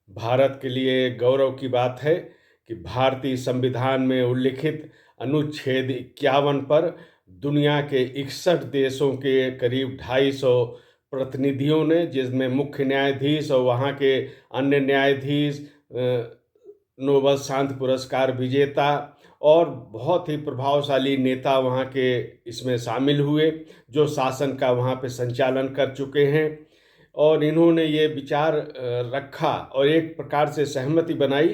भारत के लिए गौरव की बात है कि भारतीय संविधान में उल्लिखित अनुच्छेद 51 पर दुनिया के 61 देशों के करीब 250 प्रतिनिधियों ने, जिसमें मुख्य न्यायाधीश और वहाँ के अन्य न्यायाधीश, नोबल शांति पुरस्कार विजेता और बहुत ही प्रभावशाली नेता वहाँ के इसमें शामिल हुए, जो शासन का वहाँ पे संचालन कर चुके हैं। और इन्होंने ये विचार रखा और एक प्रकार से सहमति बनाई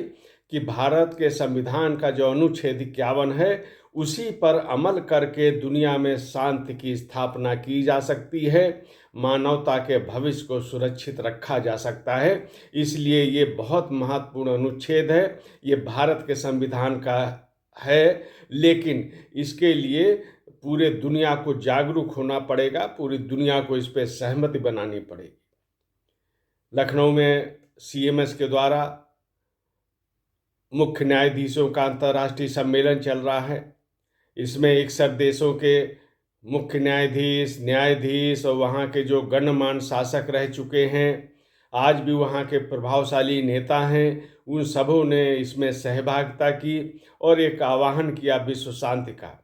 कि भारत के संविधान का जो अनुच्छेद 51 है, उसी पर अमल करके दुनिया में शांति की स्थापना की जा सकती है, मानवता के भविष्य को सुरक्षित रखा जा सकता है। इसलिए ये बहुत महत्वपूर्ण अनुच्छेद है, ये भारत के संविधान का है, लेकिन इसके लिए पूरे दुनिया को जागरूक होना पड़ेगा, पूरी दुनिया को इस पर सहमति बनानी पड़ेगी। लखनऊ में सीएमएस के द्वारा मुख्य न्यायाधीशों का अंतर्राष्ट्रीय सम्मेलन चल रहा है। इसमें 61 देशों के मुख्य न्यायाधीश और वहाँ के जो गणमान्य शासक रह चुके हैं, आज भी वहाँ के प्रभावशाली नेता हैं, उन सबों ने इसमें सहभागिता की और एक आह्वान किया विश्व शांति का।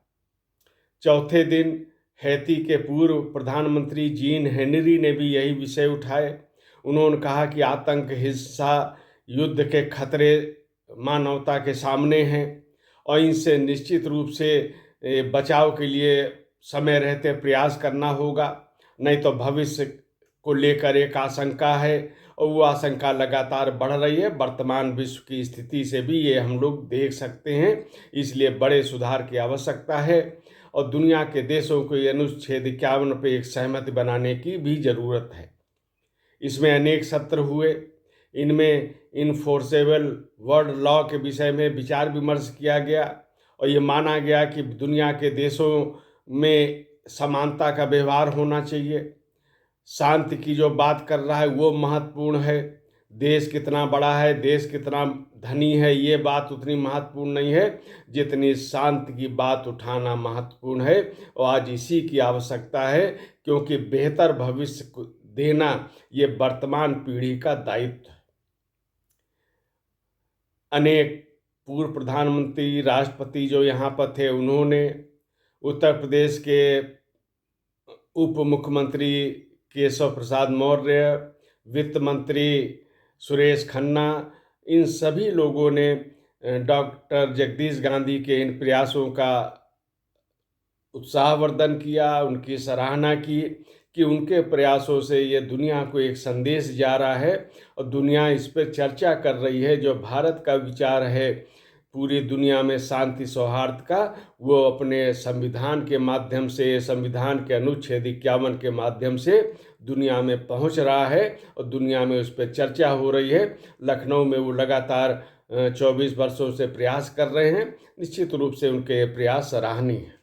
चौथे दिन हैती के पूर्व प्रधानमंत्री जीन हेनरी ने भी यही विषय उठाए। उन्होंने कहा कि आतंक, हिंसा, युद्ध के खतरे मानवता के सामने हैं और इनसे निश्चित रूप से बचाव के लिए समय रहते प्रयास करना होगा, नहीं तो भविष्य को लेकर एक आशंका है और वो आशंका लगातार बढ़ रही है। वर्तमान विश्व की स्थिति से भी ये हम लोग देख सकते हैं, इसलिए बड़े सुधार की आवश्यकता है और दुनिया के देशों को ये अनुच्छेद 51 पे एक सहमति बनाने की भी ज़रूरत है। इसमें अनेक सत्र हुए, इनमें इन्फोर्सेबल वर्ल्ड लॉ के विषय में विचार विमर्श किया गया और ये माना गया कि दुनिया के देशों में समानता का व्यवहार होना चाहिए। शांति की जो बात कर रहा है वो महत्वपूर्ण है, देश कितना बड़ा है, देश कितना धनी है, ये बात उतनी महत्वपूर्ण नहीं है जितनी शांति की बात उठाना महत्वपूर्ण है। और आज इसी की आवश्यकता है, क्योंकि बेहतर भविष्य देना ये वर्तमान पीढ़ी का दायित्व है। अनेक पूर्व प्रधानमंत्री, राष्ट्रपति जो यहाँ पर थे, उन्होंने उत्तर प्रदेश के उप मुख्यमंत्री केशव प्रसाद मौर्य, वित्त मंत्री सुरेश खन्ना, इन सभी लोगों ने डॉक्टर जगदीश गांधी के इन प्रयासों का उत्साहवर्धन किया, उनकी सराहना की कि उनके प्रयासों से ये दुनिया को एक संदेश जा रहा है और दुनिया इस पर चर्चा कर रही है। जो भारत का विचार है पूरी दुनिया में शांति सौहार्द का, वो अपने संविधान के माध्यम से, संविधान के अनुच्छेद 51 के माध्यम से दुनिया में पहुंच रहा है और दुनिया में उस पर चर्चा हो रही है। लखनऊ में वो लगातार 24 वर्षों से प्रयास कर रहे हैं। निश्चित रूप से उनके प्रयास सराहनीय हैं।